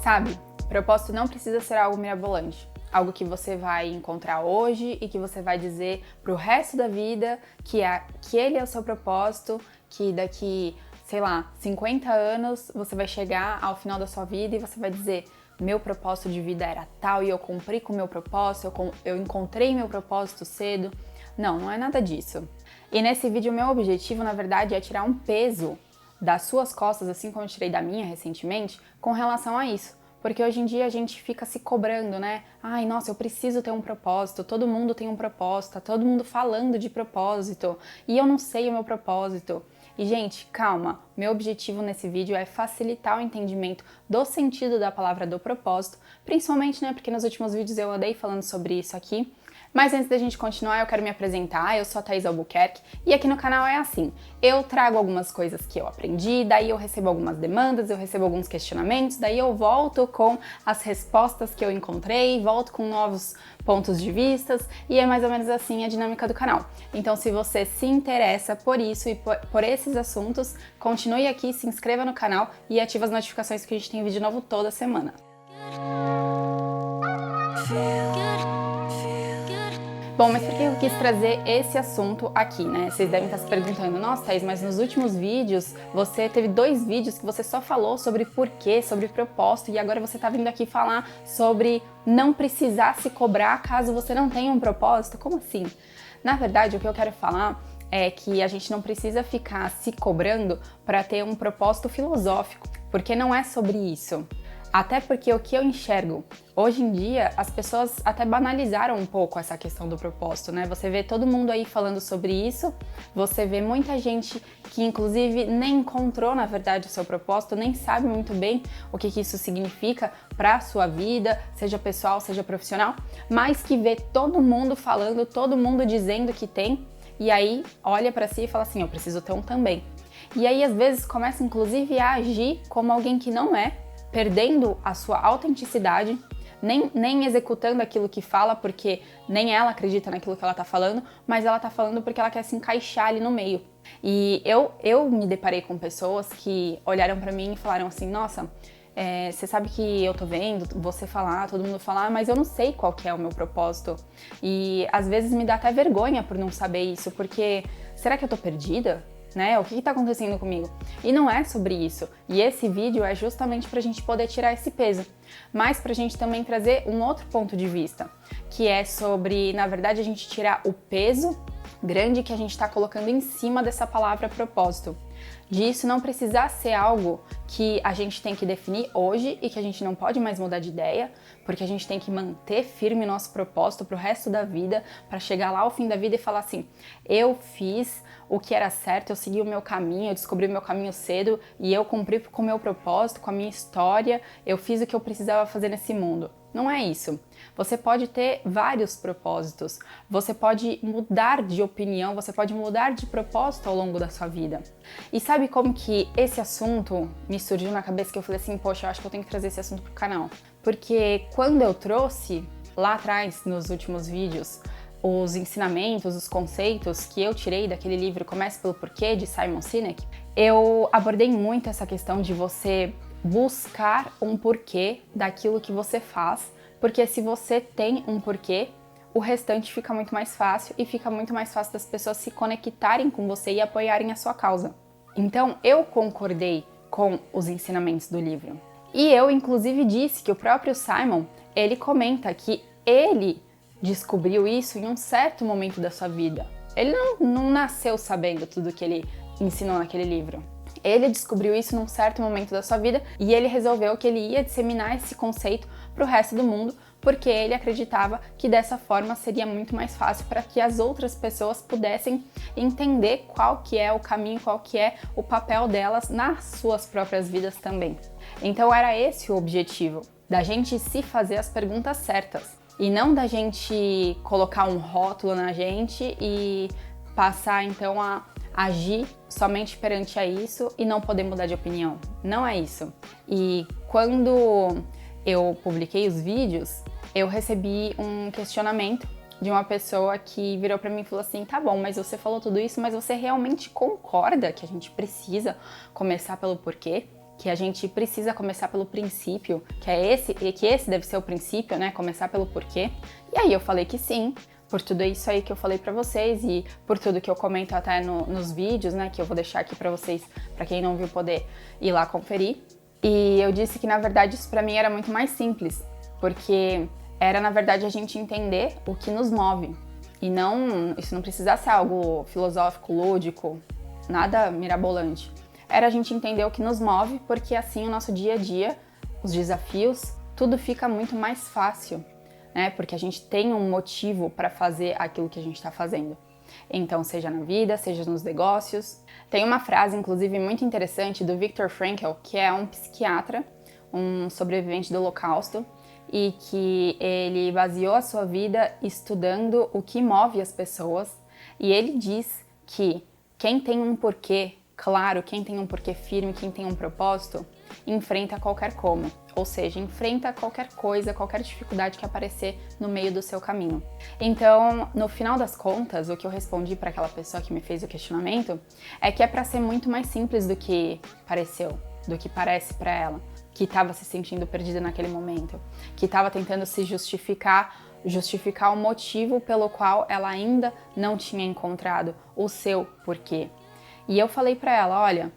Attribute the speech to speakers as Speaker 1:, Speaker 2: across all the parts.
Speaker 1: Sabe, propósito não precisa ser algo mirabolante. Algo que você vai encontrar hoje e que você vai dizer pro resto da vida que ele é o seu propósito, que daqui, sei lá, 50 anos você vai chegar ao final da sua vida e você vai dizer: meu propósito de vida era tal e eu cumpri com o meu propósito, eu encontrei meu propósito cedo. Não, não é nada disso. E nesse vídeo o meu objetivo, na verdade, é tirar um peso das suas costas, assim como eu tirei da minha recentemente, com relação a isso. Porque hoje em dia a gente fica se cobrando, né? Ai, nossa, eu preciso ter um propósito, todo mundo tem um propósito, tá todo mundo falando de propósito, e eu não sei o meu propósito. E, gente, calma, meu objetivo nesse vídeo é facilitar o entendimento do sentido da palavra do propósito, principalmente, né, porque nos últimos vídeos eu andei falando sobre isso aqui. Mas antes da gente continuar, eu quero me apresentar. Eu sou a Thaís Albuquerque e aqui no canal é assim: eu trago algumas coisas que eu aprendi, daí eu recebo algumas demandas, eu recebo alguns questionamentos, daí eu volto com as respostas que eu encontrei, volto com novos pontos de vistas e é mais ou menos assim a dinâmica do canal. Então, se você se interessa por isso e por esses assuntos, continue aqui, se inscreva no canal e ative as notificações porque a gente tem vídeo novo toda semana. Bom, mas por que eu quis trazer esse assunto aqui, né? Vocês devem estar se perguntando: nossa, Thaís, mas nos últimos vídeos você teve 2 vídeos que você só falou sobre porquê, sobre propósito, e agora você tá vindo aqui falar sobre não precisar se cobrar caso você não tenha um propósito? Como assim? Na verdade, o que eu quero falar é que a gente não precisa ficar se cobrando para ter um propósito filosófico, porque não é sobre isso. Até porque o que eu enxergo hoje em dia, as pessoas até banalizaram um pouco essa questão do propósito, né? Você vê todo mundo aí falando sobre isso, você vê muita gente que inclusive nem encontrou, na verdade, o seu propósito, nem sabe muito bem o que isso significa para a sua vida, seja pessoal, seja profissional, mas que vê todo mundo falando, todo mundo dizendo que tem, e aí olha para si e fala assim: eu preciso ter um também. E aí às vezes começa inclusive a agir como alguém que não é, perdendo a sua autenticidade, nem executando aquilo que fala, porque nem ela acredita naquilo que ela tá falando, mas ela tá falando porque ela quer se encaixar ali no meio. E eu me deparei com pessoas que olharam pra mim e falaram assim: nossa, você sabe que eu tô vendo você falar, todo mundo falar, mas eu não sei qual que é o meu propósito. E às vezes me dá até vergonha por não saber isso, porque será que eu tô perdida? Né? O que tá acontecendo comigo? E não é sobre isso. E esse vídeo é justamente pra gente poder tirar esse peso, mas pra gente também trazer um outro ponto de vista, que é sobre, na verdade, a gente tirar o peso grande que a gente tá colocando em cima dessa palavra propósito. Disso não precisar ser algo que a gente tem que definir hoje e que a gente não pode mais mudar de ideia, porque a gente tem que manter firme o nosso propósito pro resto da vida, para chegar lá ao fim da vida e falar assim: eu fiz o que era certo, eu segui o meu caminho, eu descobri o meu caminho cedo e eu cumpri com o meu propósito, com a minha história, eu fiz o que eu precisava fazer nesse mundo. Não é isso. Você pode ter vários propósitos, você pode mudar de opinião, você pode mudar de propósito ao longo da sua vida. E sabe como que esse assunto me surgiu na cabeça, que eu falei assim: poxa, eu acho que eu tenho que trazer esse assunto pro canal? Porque quando eu trouxe lá atrás, nos últimos vídeos, os ensinamentos, os conceitos que eu tirei daquele livro Comece pelo Porquê, de Simon Sinek, eu abordei muito essa questão de você buscar um porquê daquilo que você faz, porque se você tem um porquê, o restante fica muito mais fácil e fica muito mais fácil das pessoas se conectarem com você e apoiarem a sua causa. Então eu concordei com os ensinamentos do livro. E eu inclusive disse que o próprio Simon, ele comenta que ele descobriu isso em um certo momento da sua vida. Ele não nasceu sabendo tudo que ele ensinou naquele livro. Ele descobriu isso num certo momento da sua vida e ele resolveu que ele ia disseminar esse conceito para o resto do mundo, porque ele acreditava que dessa forma seria muito mais fácil para que as outras pessoas pudessem entender qual que é o caminho, qual que é o papel delas nas suas próprias vidas também. Então era esse o objetivo, da gente se fazer as perguntas certas. E não da gente colocar um rótulo na gente e passar então a agir somente perante a isso e não poder mudar de opinião. Não é isso. E quando eu publiquei os vídeos, eu recebi um questionamento de uma pessoa que virou pra mim e falou assim: tá bom, mas você falou tudo isso, mas você realmente concorda que a gente precisa começar pelo porquê? que a gente precisa começar pelo princípio, que esse deve ser o princípio, né? Começar pelo porquê. E aí eu falei que sim, por tudo isso aí que eu falei pra vocês e por tudo que eu comento até nos vídeos, né? Que eu vou deixar aqui pra vocês, pra quem não viu, poder ir lá conferir. E eu disse que, na verdade, isso pra mim era muito mais simples, porque era, na verdade, a gente entender o que nos move. E isso não precisa ser algo filosófico, lúdico, nada mirabolante. Era a gente entender o que nos move, porque assim o nosso dia a dia, os desafios, tudo fica muito mais fácil, né? Porque a gente tem um motivo para fazer aquilo que a gente está fazendo. Então, seja na vida, seja nos negócios. Tem uma frase, inclusive, muito interessante do Viktor Frankl, que é um psiquiatra, um sobrevivente do Holocausto, e que ele baseou a sua vida estudando o que move as pessoas. E ele diz que quem tem um porquê claro, quem tem um porquê firme, quem tem um propósito, enfrenta qualquer como. Ou seja, enfrenta qualquer coisa, qualquer dificuldade que aparecer no meio do seu caminho. Então, no final das contas, o que eu respondi para aquela pessoa que me fez o questionamento é que é para ser muito mais simples do que pareceu, do que parece para ela, que estava se sentindo perdida naquele momento, que estava tentando se justificar o motivo pelo qual ela ainda não tinha encontrado o seu porquê. E eu falei para ela, olha,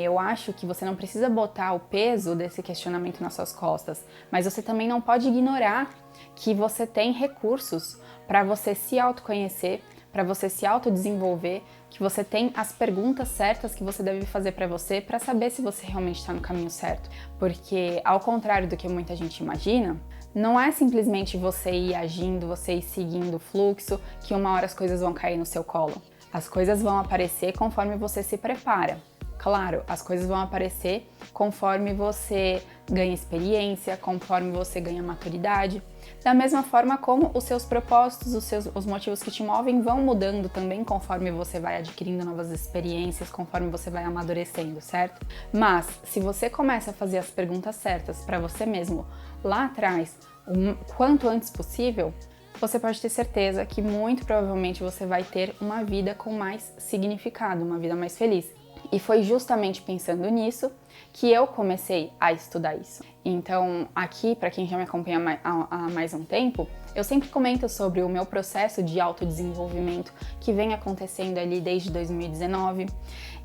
Speaker 1: eu acho que você não precisa botar o peso desse questionamento nas suas costas, mas você também não pode ignorar que você tem recursos para você se autoconhecer, para você se autodesenvolver, que você tem as perguntas certas que você deve fazer para você para saber se você realmente está no caminho certo. Porque, ao contrário do que muita gente imagina, não é simplesmente você ir agindo, você ir seguindo o fluxo, que uma hora as coisas vão cair no seu colo. As coisas vão aparecer conforme você se prepara. Claro, as coisas vão aparecer conforme você ganha experiência, conforme você ganha maturidade. Da mesma forma como os seus propósitos, os motivos que te movem vão mudando também conforme você vai adquirindo novas experiências, conforme você vai amadurecendo, certo? Mas se você começa a fazer as perguntas certas para você mesmo lá atrás, o quanto antes possível, você pode ter certeza que muito provavelmente você vai ter uma vida com mais significado, uma vida mais feliz. E foi justamente pensando nisso que eu comecei a estudar isso. Então, aqui, para quem já me acompanha há mais um tempo, eu sempre comento sobre o meu processo de autodesenvolvimento que vem acontecendo ali desde 2019.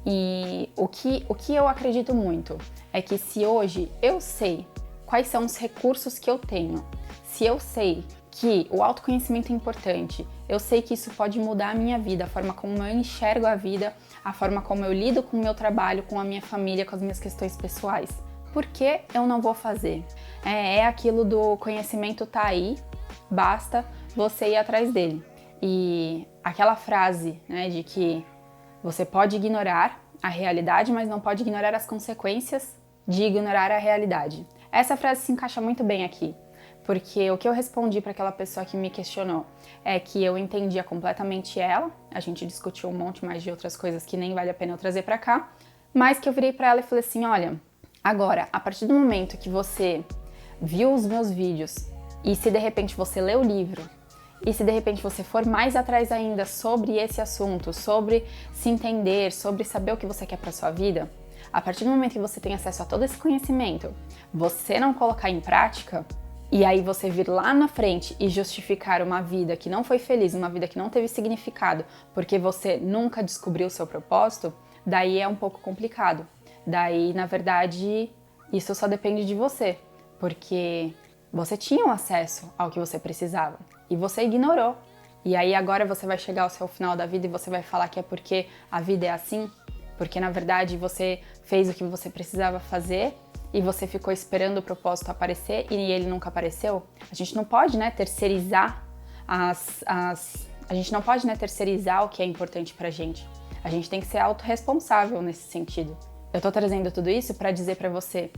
Speaker 1: E o que eu acredito muito é que se hoje eu sei quais são os recursos que eu tenho, se eu sei que o autoconhecimento é importante, eu sei que isso pode mudar a minha vida, a forma como eu enxergo a vida, a forma como eu lido com o meu trabalho, com a minha família, com as minhas questões pessoais. Por que eu não vou fazer? É aquilo do conhecimento tá aí, basta você ir atrás dele. E aquela frase, né, de que você pode ignorar a realidade, mas não pode ignorar as consequências de ignorar a realidade. Essa frase se encaixa muito bem aqui. Porque o que eu respondi para aquela pessoa que me questionou é que eu entendia completamente ela, a gente discutiu um monte mais de outras coisas que nem vale a pena eu trazer para cá, mas que eu virei para ela e falei assim, olha, agora, a partir do momento que você viu os meus vídeos e se de repente você lê o livro e se de repente você for mais atrás ainda sobre esse assunto, sobre se entender, sobre saber o que você quer para sua vida, a partir do momento que você tem acesso a todo esse conhecimento, você não colocar em prática, e aí você vir lá na frente e justificar uma vida que não foi feliz, uma vida que não teve significado, porque você nunca descobriu o seu propósito, daí é um pouco complicado. Daí, na verdade, isso só depende de você, porque você tinha o acesso ao que você precisava e você ignorou. E aí agora você vai chegar ao seu final da vida e você vai falar que é porque a vida é assim, porque na verdade você fez o que você precisava fazer e você ficou esperando o propósito aparecer e ele nunca apareceu. A gente não pode, né, terceirizar a gente não pode, né, terceirizar o que é importante pra gente. A gente tem que ser autorresponsável nesse sentido. Eu tô trazendo tudo isso para dizer para você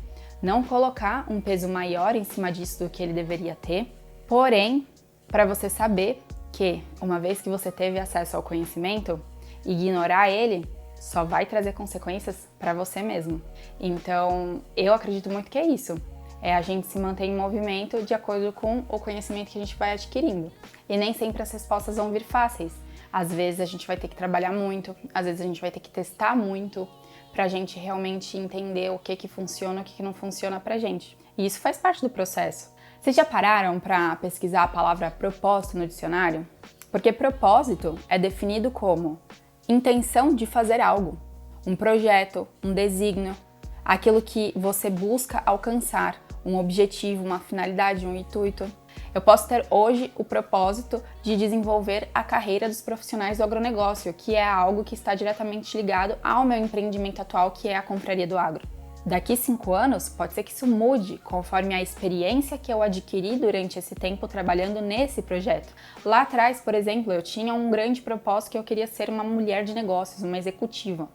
Speaker 1: não colocar um peso maior em cima disso do que ele deveria ter, porém, para você saber que uma vez que você teve acesso ao conhecimento, ignorar ele só vai trazer consequências para você mesmo. Então, eu acredito muito que é isso. É a gente se manter em movimento de acordo com o conhecimento que a gente vai adquirindo. E nem sempre as respostas vão vir fáceis. Às vezes a gente vai ter que trabalhar muito, às vezes a gente vai ter que testar muito pra gente realmente entender o que funciona e o que não funciona pra gente. E isso faz parte do processo. Vocês já pararam para pesquisar a palavra propósito no dicionário? Porque propósito é definido como intenção de fazer algo, um projeto, um desígnio, aquilo que você busca alcançar, um objetivo, uma finalidade, um intuito. Eu posso ter hoje o propósito de desenvolver a carreira dos profissionais do agronegócio, que é algo que está diretamente ligado ao meu empreendimento atual, que é a Confraria do Agro. Daqui 5 anos, pode ser que isso mude conforme a experiência que eu adquiri durante esse tempo trabalhando nesse projeto. Lá atrás, por exemplo, eu tinha um grande propósito que eu queria ser uma mulher de negócios, uma executiva.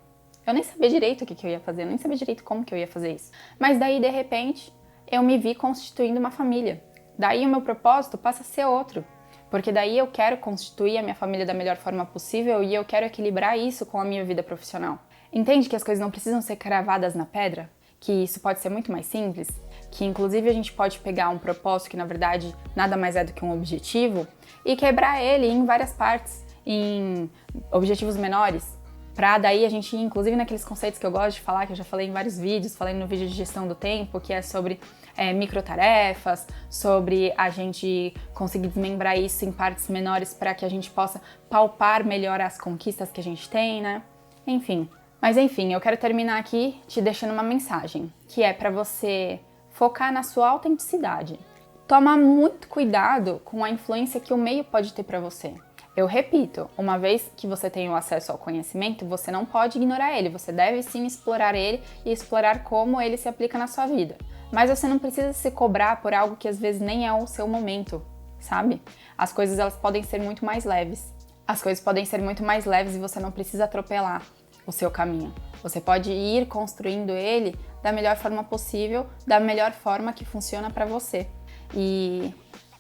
Speaker 1: Eu nem sabia direito o que eu ia fazer, eu nem sabia direito como que eu ia fazer isso. Mas daí, de repente, eu me vi constituindo uma família. Daí o meu propósito passa a ser outro. Porque daí eu quero constituir a minha família da melhor forma possível e eu quero equilibrar isso com a minha vida profissional. Entende que as coisas não precisam ser cravadas na pedra? Que isso pode ser muito mais simples, que inclusive a gente pode pegar um propósito que na verdade nada mais é do que um objetivo e quebrar ele em várias partes, em objetivos menores, pra daí a gente ir inclusive naqueles conceitos que eu gosto de falar, que eu já falei em vários vídeos, falei no vídeo de gestão do tempo, que é sobre microtarefas, sobre a gente conseguir desmembrar isso em partes menores para que a gente possa palpar melhor as conquistas que a gente tem, né? Enfim. Mas enfim, eu quero terminar aqui te deixando uma mensagem, que é para você focar na sua autenticidade. Toma muito cuidado com a influência que o meio pode ter para você. Eu repito, uma vez que você tem o acesso ao conhecimento, você não pode ignorar ele, você deve sim explorar ele e explorar como ele se aplica na sua vida. Mas você não precisa se cobrar por algo que às vezes nem é o seu momento, sabe? As coisas elas podem ser muito mais leves. As coisas podem ser muito mais leves e você não precisa atropelar o seu caminho. Você pode ir construindo ele da melhor forma possível, da melhor forma que funciona para você. E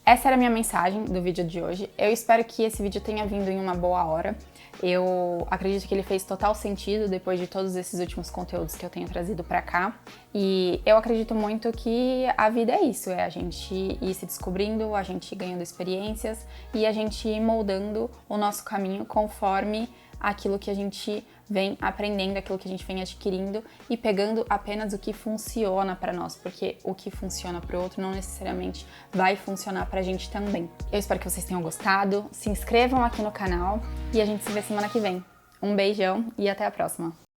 Speaker 1: essa era a minha mensagem do vídeo de hoje. Eu espero que esse vídeo tenha vindo em uma boa hora. Eu acredito que ele fez total sentido depois de todos esses últimos conteúdos que eu tenho trazido pra cá. E eu acredito muito que a vida é isso, é a gente ir se descobrindo, a gente ir ganhando experiências e a gente ir moldando o nosso caminho conforme aquilo que a gente vem aprendendo, aquilo que a gente vem adquirindo e pegando apenas o que funciona para nós, porque o que funciona para o outro não necessariamente vai funcionar pra gente também. Eu espero que vocês tenham gostado, se inscrevam aqui no canal e a gente se vê semana que vem. Um beijão e até a próxima!